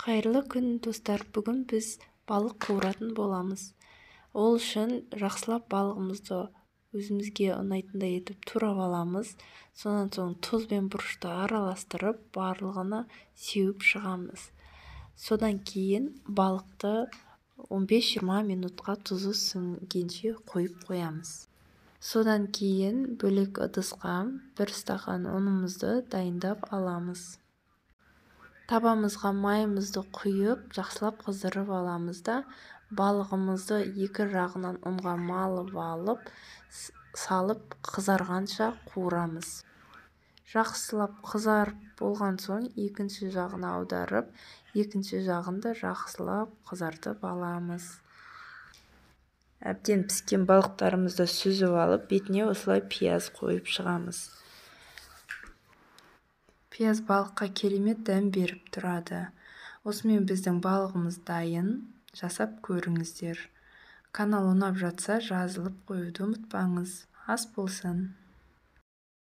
Қайырлы күн, достар. Бүгін біз балық қуыратын боламыз. Ол үшін жақсылап балығымызды өзімізге ұнайтындай етіп турап аламыз. Сонан соң тұз бен бұрышты араластырып, барлығына сеуіп шығамыз. Содан кейін балықты 15-20 минутқа тұзы сіңгенше қойып қоямыз. Содан кейін бөлек ыдысқа 1 стақан ұнымызды дайындап аламыз. Табамызға майымызды құйып, жақсылап қыздырып аламыз да, балығымызды екі жағынан ұнға малып алып, салып қызарғанша қуырамыз. Жақсылап қызарып болған соң, екінші жағына аударып, екінші жағында жақсылап қызартып аламыз. Әбден піскен балықтарымызды сүзіп алып, бетіне осылай пияз қойып шығамыз. Пияз балыққа керемет дәм беріп тұрады. Осымен біздің балығымыз дайын. Жасап көріңіздер. Канал ұнап жатса жазылып қоюды ұмытпаңыз. Ас болсын.